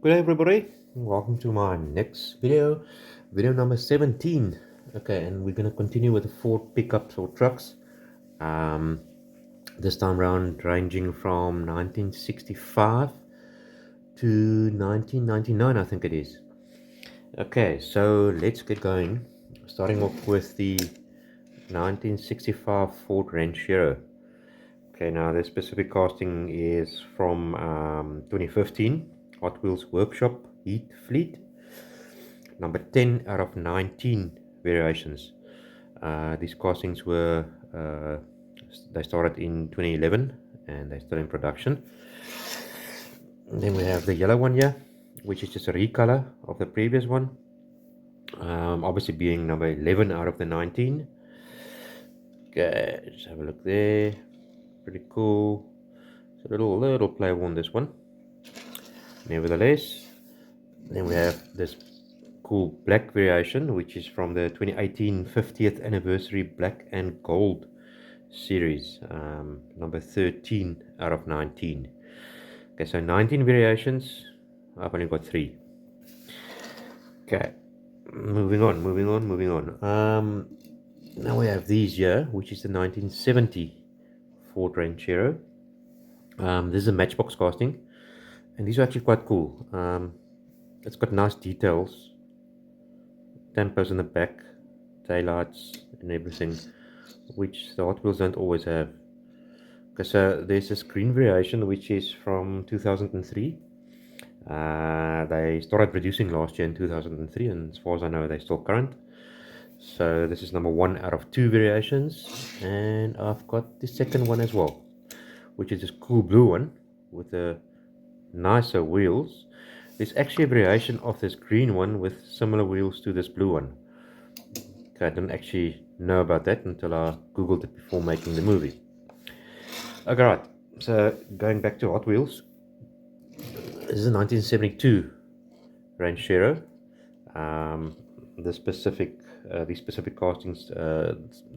Good day everybody, welcome to my next video number 17. Okay, and we're going to continue with the Ford pickups or trucks. Um, this time around ranging from 1965 to 1999, I think it is. Okay, so let's get going. Starting off with the 1965 Ford Ranchero. Okay, now the specific casting is from 2015 Hot Wheels Workshop Heat Fleet. Number 10 out of 19 variations. These castings were, they started in 2011 and they're still in production. And then we have the yellow one here, which is just a recolor of the previous one. Obviously being number 11 out of the 19. Okay, just have a look there. Pretty cool. It's a little playable on this one. Nevertheless, then we have this cool black variation, which is from the 2018 50th anniversary black and gold series, number 13 out of 19. Okay, so 19 variations. I've only got 3. Okay, moving on. Now we have these here, which is the 1970 Ford Ranchero. This is a matchbox casting, and these are actually quite cool. It's got nice details, dampers in the back, taillights and everything, which the Hot Wheels don't always have. Because there's this green variation which is from 2003. They started producing last year in 2003, and as far as I know they're still current. So this is number 1 out of 2 variations, and I've got the second one as well, which is this cool blue one with the nicer wheels. There's actually a variation of this green one with similar wheels to this blue one. Okay, I didn't actually know about that until I googled it before making the movie. Okay, right, so going back to Hot Wheels, this is a 1972 Ranchero. These specific castings,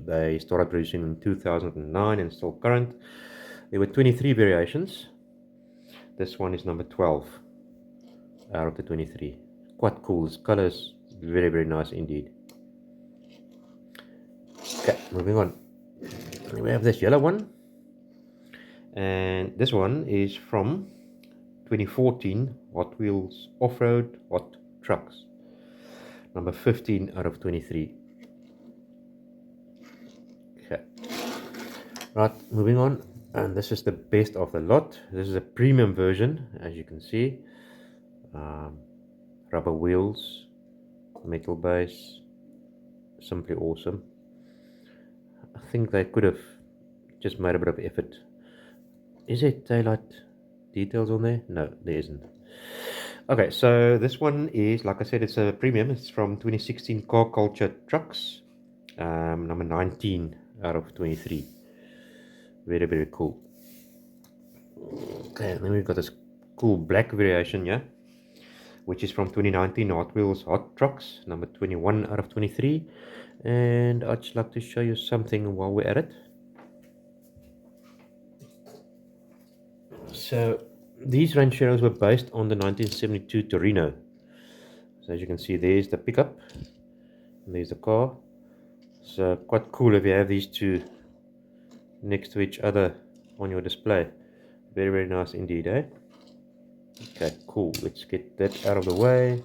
they started producing in 2009 and still current. There were 23 variations. This one is number 12 out of the 23. Quite cool. This color is very, very nice indeed. Okay, moving on. We have this yellow one, and this one is from 2014 Hot Wheels Off-Road Hot Trucks, number 15 out of 23. Okay, right, moving on, and this is the best of the lot. This is a premium version, as you can see. Rubber wheels, metal base, simply awesome. I think they could have just made a bit of effort. Is there taillight details on there? No, there isn't. Okay, so this one is, like I said, it's a premium. It's from 2016 Car Culture Trucks, number 19 out of 23. Very, very cool. Okay, and then we've got this cool black variation, yeah, which is from 2019 Hot Wheels Hot Trucks, number 21 out of 23. And I'd just like to show you something while we're at it. So these Rancheros were based on the 1972 Torino. So as you can see, there's the pickup and there's the car. So quite cool if you have these two next to each other on your display. Very, very nice indeed, eh? Okay, cool. Let's get that out of the way.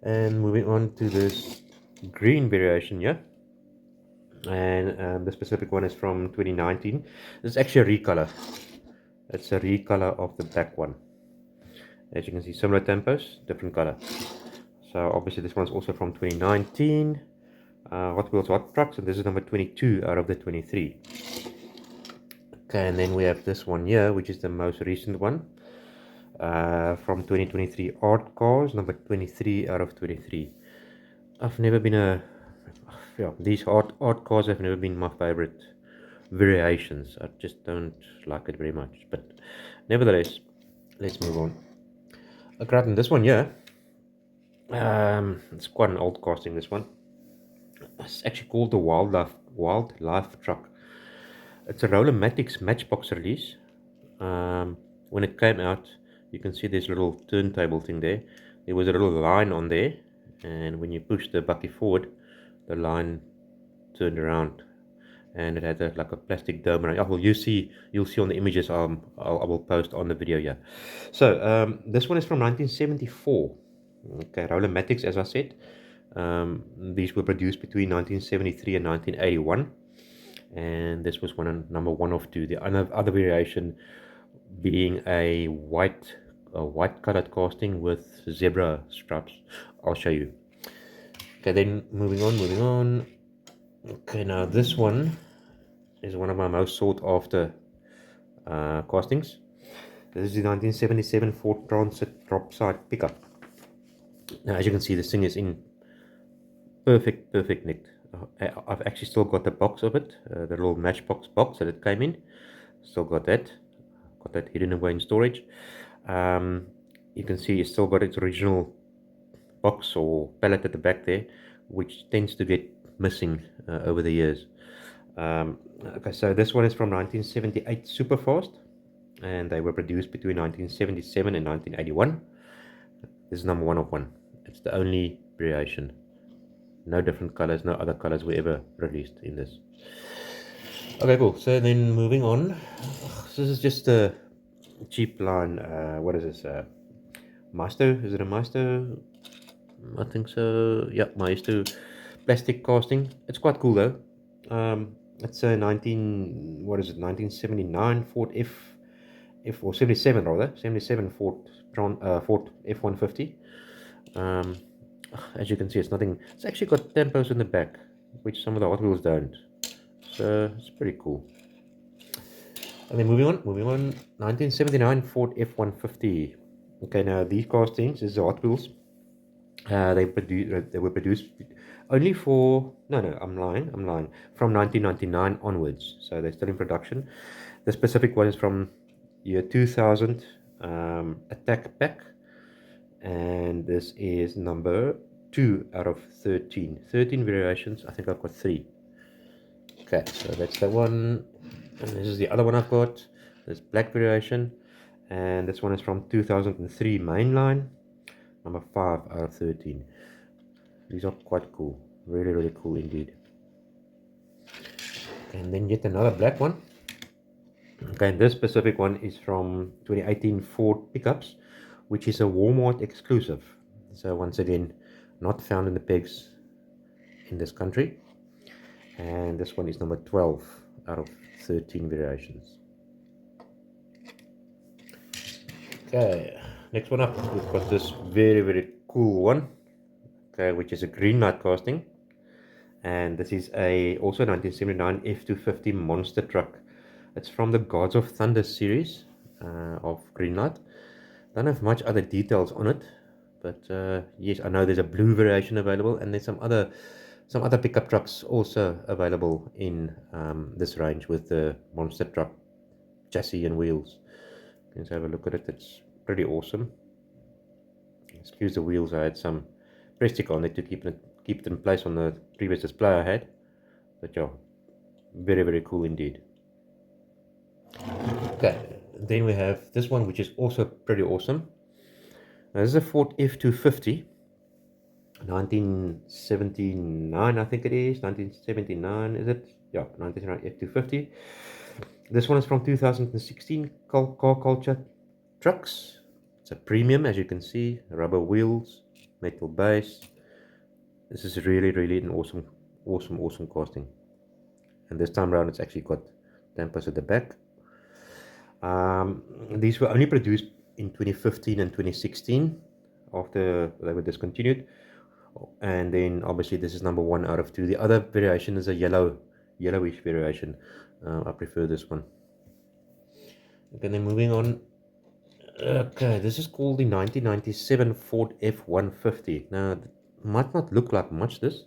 And moving on to this green variation, yeah. And the specific one is from 2019. This is actually a recolor. It's a recolor of the back one. As you can see, similar tempos, different color. So obviously this one's also from 2019 Hot Wheels Hot Trucks, and this is number 22 out of the 23. Okay, and then we have this one here, which is the most recent one, from 2023 Art Cars, number 23 out of 23. I've never been these art cars have never been my favorite variations. I just don't like it very much, but nevertheless, let's move on. Okay, and this one here, it's quite an old casting. This one, it's actually called the Wildlife Truck. It's a Rollermatics Matchbox release. When it came out, you can see this little turntable thing there. There was a little line on there, and when you push the bucky forward, the line turned around, and it had like a plastic dome around. Oh, well, you'll see on the images I will post on the video here. So this one is from 1974. Okay, Rolomatics, as I said. These were produced between 1973 and 1981, and this was number one of two. The other variation being a white colored casting with zebra stripes. I'll show you. Okay, then moving on. Okay, now this one is one of my most sought after castings. This is the 1977 Ford Transit drop side pickup. Now, as you can see, this thing is in perfect nick. I've actually still got the box of it, the little Matchbox box that it came in. Still got that hidden away in storage. You can see it's still got its original box or pallet at the back there, which tends to get missing over the years. Okay, so this one is from 1978 Superfast, and they were produced between 1977 and 1981. This is number one of one. It's the only variation. No different colors, no other colors were ever released in this. Okay, cool. So then moving on. This is just a cheap line. What is this? Maestro? Is it a Maestro? I think so. Yeah, Maestro plastic casting. It's quite cool though. It's a 1979 Ford F or 77 rather, 77 Ford F-150. As you can see, it's nothing. It's actually got tempos in the back, which some of the Hot Wheels don't. So it's pretty cool. And then moving on, 1979 Ford F-150. Okay, now these castings, this is Hot Wheels. They were produced only for I'm lying. From 1999 onwards, so they're still in production. The specific one is from year 2000, Attack Pack, and this is number 2 out of 13 variations. I think I've got 3. Okay, so that's the one, and this is the other one I've got, this black variation, and this one is from 2003 mainline, number 5 out of 13. These are quite cool, really cool indeed. And then yet another black one. Okay, and this specific one is from 2018 Ford Pickups, which is a Walmart exclusive. So once again, not found in the pegs in this country. And this one is number 12 out of 13 variations. Okay, next one up, we've got this very cool one, okay, which is a Greenlight casting, and this is also 1979 F-250 monster truck. It's from the Gods of Thunder series of Greenlight. Don't have much other details on it, but yes, I know there's a blue variation available, and there's some other pickup trucks also available in this range with the monster truck chassis and wheels. Let's have a look at it. It's pretty awesome. Excuse the wheels, I had some plastic on it to keep it in place on the previous display I had, but yeah, very cool indeed. Okay, then we have this one, which is also pretty awesome. Now, this is a Ford F-250, 1979, I think it is. 1979, is it? Yeah, 1979 F-250. This one is from 2016 Car Culture Trucks. It's a premium, as you can see, rubber wheels, metal base. This is really an awesome casting. And this time around, it's actually got dampers at the back. These were only produced in 2015 and 2016 after they were discontinued. And then obviously this is number 1 out of 2. The other variation is a yellowish variation. I prefer this one. Okay, then moving on. Okay, this is called the 1997 Ford F-150. Now, it might not look like much this.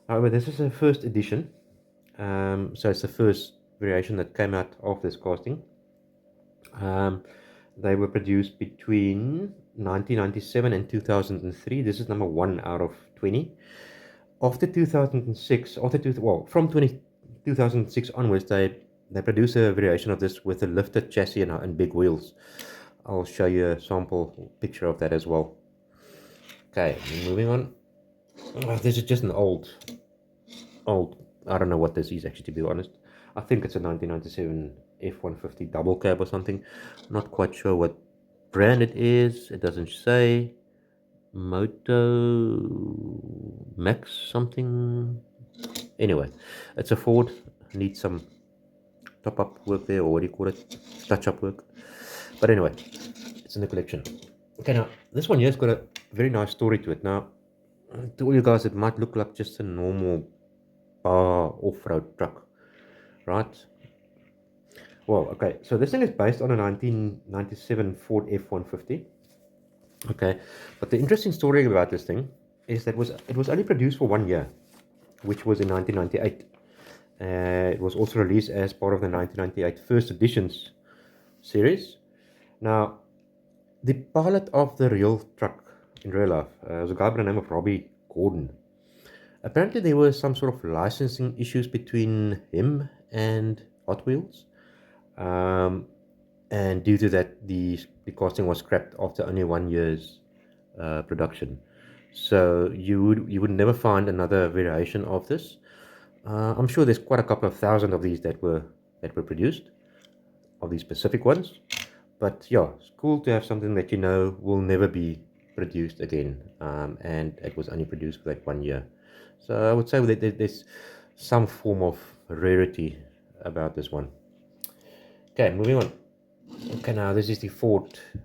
However, this is a first edition. So it's the first variation that came out of this casting. They were produced between 1997 and 2003. This is number 1 out of 20. After 2006, from 2006 onwards, they produced a variation of this with a lifted chassis and big wheels. I'll show you a sample picture of that as well. Okay, moving on. This is just an old, I don't know what this is actually, to be honest. I think it's a 1997 F-150 double cab or something. Not quite sure what brand it is. It doesn't say. Moto Max something. Anyway, it's a Ford. Needs some top up work there, or what do you call it? Touch up work. But anyway, it's in the collection. Okay, now this one here's got a very nice story to it. Now, to all you guys, it might look like just a normal bar off-road truck, right? Well, okay, so this thing is based on a 1997 Ford F-150. Okay, but the interesting story about this thing is that it was only produced for 1 year, which was in 1998. It was also released as part of the 1998 First Editions series. Now, the pilot of the real truck in real life was a guy by the name of Robbie Gordon. Apparently, there were some sort of licensing issues between him and Hot Wheels. And due to that, the casting was scrapped after only 1 year's production. So you would never find another variation of this. I'm sure there's quite a couple of thousand of these that were produced, of these specific ones. But yeah, it's cool to have something that you know will never be produced again, and it was only produced for like 1 year. So I would say that there's some form of rarity about this one. Okay, moving on. Okay, now this is the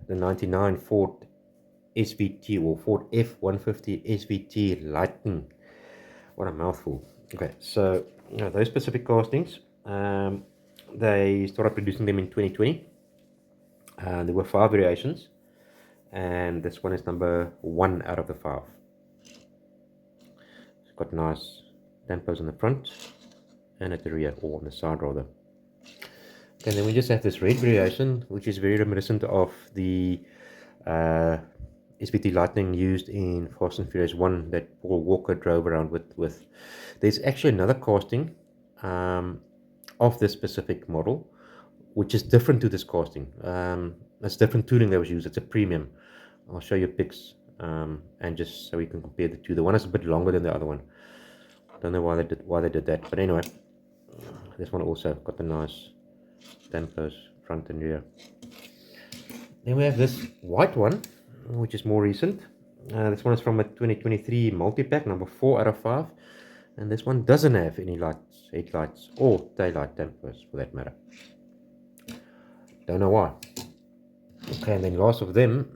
99 Ford SVT, or Ford F-150 SVT Lightning. What a mouthful. Okay, so those specific castings, they started producing them in 2020. There were 5 variations, and this one is number 1 out of the 5. It's got nice dampers on the front and at the rear, or on the side rather. Okay, then we just have this red variation, which is very reminiscent of the SVT Lightning used in Fast and Furious 1 that Paul Walker drove around with. There's actually another casting of this specific model, which is different to this casting. It's different tooling that was used. It's a premium. I'll show you pics, and just so we can compare the two. The one is a bit longer than the other one. I don't know why they did that, but anyway, this one also got the nice dampers front and rear. Then we have this white one, which is more recent. This one is from a 2023 multi-pack, number 4 out of 5, and this one doesn't have any lights, headlights, or taillight dampers for that matter. Don't know why. Okay, and then last of them,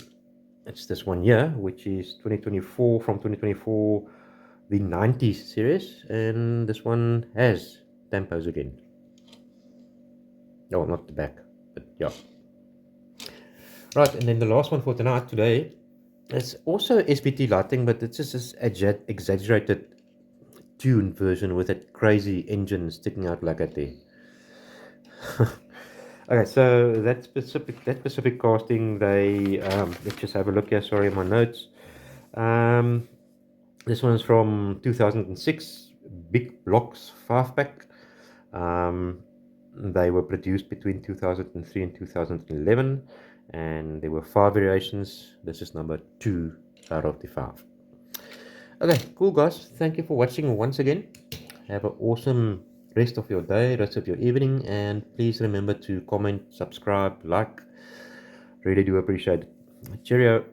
it's this one here, which is 2024, from 2024, the 90s series, and this one has dampers again. No, not the back, but yeah. Right, and then the last one for today, it's also SVT Lightning, but it's just this exaggerated tuned version with a crazy engine sticking out like that there. Okay, so that specific casting, they let's just have a look here. Sorry, my notes. This one is from 2006, Big Blocks 5-pack. They were produced between 2003 and 2011, and there were 5 variations. This is number 2 out of the 5. Okay, cool guys. Thank you for watching once again. Have an awesome rest of your day, rest of your evening, and please remember to comment, subscribe, like. Really do appreciate it. Cheerio.